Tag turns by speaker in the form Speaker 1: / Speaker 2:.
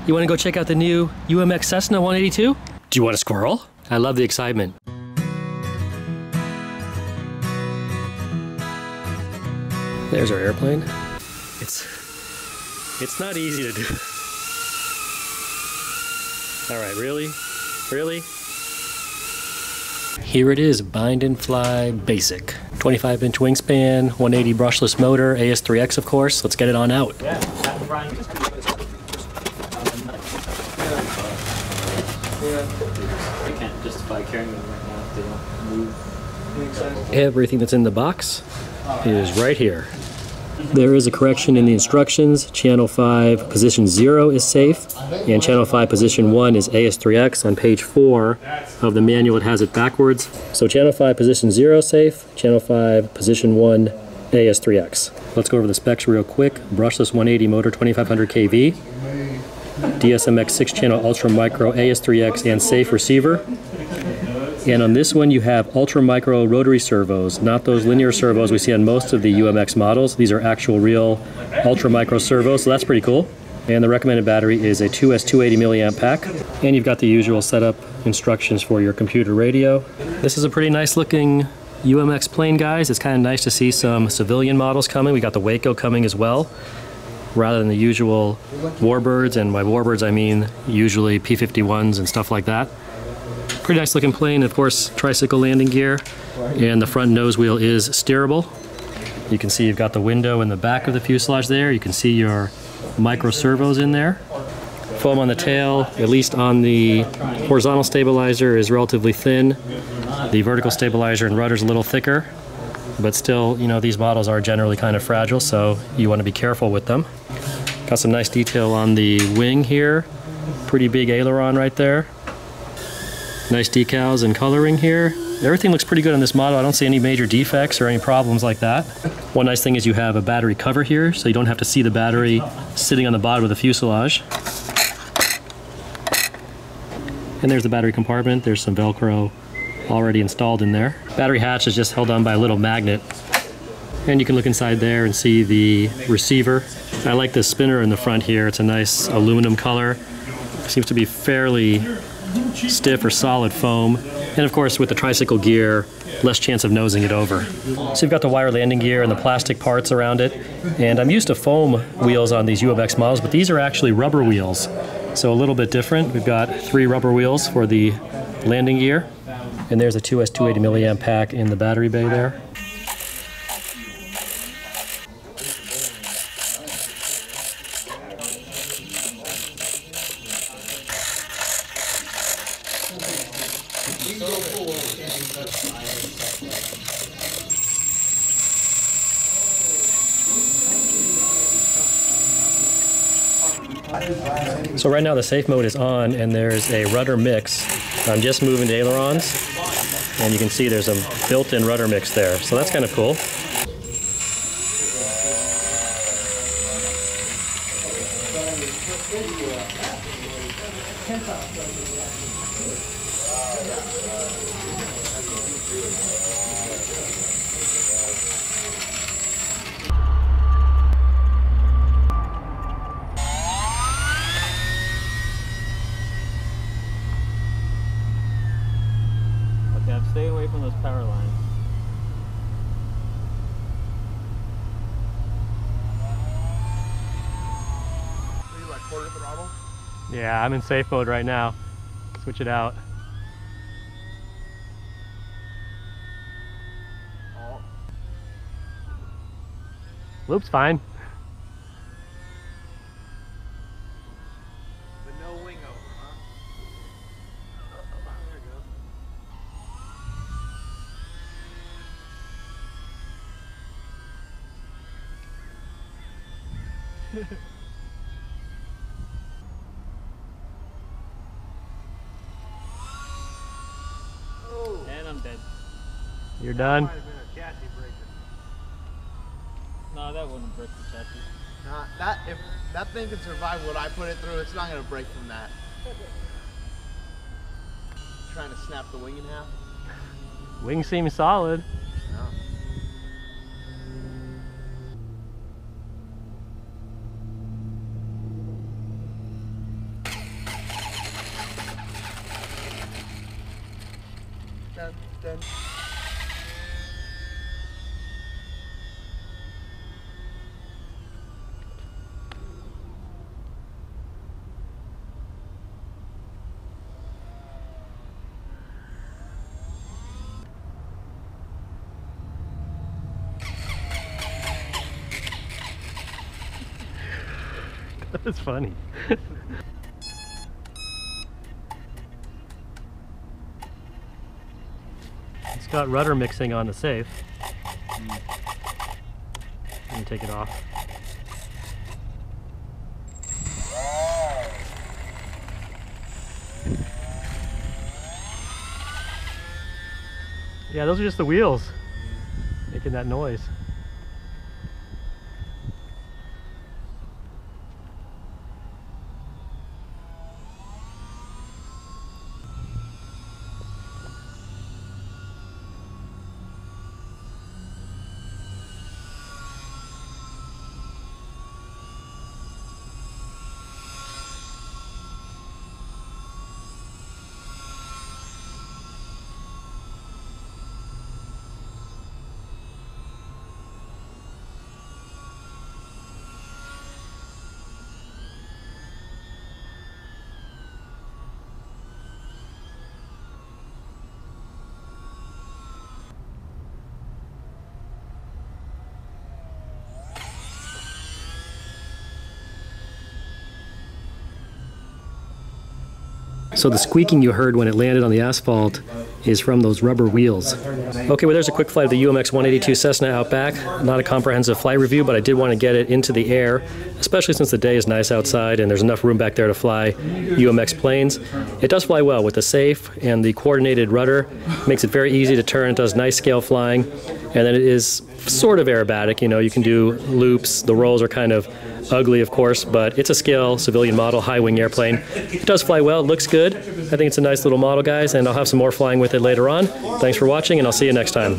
Speaker 1: You want to go check out the new UMX Cessna 182? Do you want a squirrel? I love the excitement. There's our airplane. It's not easy to do. All right, really? Really? Here it is, bind and fly basic. 25-inch wingspan, 180 brushless motor, AS3X of course. Let's get it on out.
Speaker 2: Yeah. I can't justify carrying them right now if they don't move.
Speaker 1: Everything that's in the box is right here. There is a correction in the instructions. Channel 5 position 0 is safe, and channel 5 position 1 is AS3X. On page 4 of the manual it has it backwards. So channel 5 position 0 safe, channel 5 position 1 AS3X. Let's go over the specs real quick. Brushless 180 motor, 2500 kV. DSMX 6-channel ultra micro AS3X and safe receiver. And on this one you have ultra micro rotary servos, not those linear servos we see on most of the UMX models. These are actual real ultra micro servos, so that's pretty cool. And the recommended battery is a 2S280 milliamp pack. And you've got the usual setup instructions for your computer radio. This is a pretty nice looking UMX plane, guys. It's kind of nice to see some civilian models coming. We got the Waco coming as well, rather than the usual Warbirds, and by Warbirds I mean usually P-51s and stuff like that. Pretty nice looking plane, of course, tricycle landing gear, and the front nose wheel is steerable. You can see you've got the window in the back of the fuselage there. You can see your micro servos in there. Foam on the tail, at least on the horizontal stabilizer, is relatively thin. The vertical stabilizer and rudder is a little thicker, but still, you know, these models are generally kind of fragile, so you want to be careful with them. Got some nice detail on the wing here. Pretty big aileron right there. Nice decals and coloring here. Everything looks pretty good on this model. I don't see any major defects or any problems like that. One nice thing is you have a battery cover here, so you don't have to see the battery sitting on the bottom of the fuselage. And there's the battery compartment. There's some Velcro already installed in there. Battery hatch is just held on by a little magnet. And you can look inside there and see the receiver. I like the spinner in the front here. It's a nice aluminum color. Seems to be fairly stiff or solid foam. And of course with the tricycle gear, less chance of nosing it over. So you've got the wire landing gear and the plastic parts around it. And I'm used to foam wheels on these UMX models, but these are actually rubber wheels. So a little bit different. We've got 3 rubber wheels for the landing gear. And there's a 2S280 milliamp pack in the battery bay there. So right now the safe mode is on and there's a rudder mix. I'm just moving the ailerons and you can see there's a built-in rudder mix there. So that's kind of cool.
Speaker 2: Stay away from those power lines.
Speaker 3: Are you like quarter throttle?
Speaker 1: Yeah, I'm in safe mode right now. Switch it out.
Speaker 3: Oh.
Speaker 1: Loop's fine.
Speaker 3: But no wing over, huh? There it goes. Oh.
Speaker 2: And I'm dead.
Speaker 1: You're done?
Speaker 3: Might have been a chassis breaker.
Speaker 2: No, that wouldn't break the chassis.
Speaker 3: Nah, if that thing can survive what I put it through, it's not gonna break from that. Trying to snap the wing in half.
Speaker 1: Wing seems solid.
Speaker 3: No. then.
Speaker 1: That's funny. It's got rudder mixing on the safe. Let me take it off. Yeah, those are just the wheels making that noise. So the squeaking you heard when it landed on the asphalt is from those rubber wheels. Okay, well there's a quick flight of the UMX 182 Cessna out back. Not a comprehensive flight review, but I did want to get it into the air, especially since the day is nice outside and there's enough room back there to fly UMX planes. It does fly well with the safe and the coordinated rudder. Makes it very easy to turn. It does nice scale flying. And then it is sort of aerobatic, you know, you can do loops. The rolls are kind of ugly, of course, but it's a scale civilian model, high wing airplane. It does fly well, it looks good. I think it's a nice little model, guys, and I'll have some more flying with it later on. Thanks for watching, and I'll see you next time.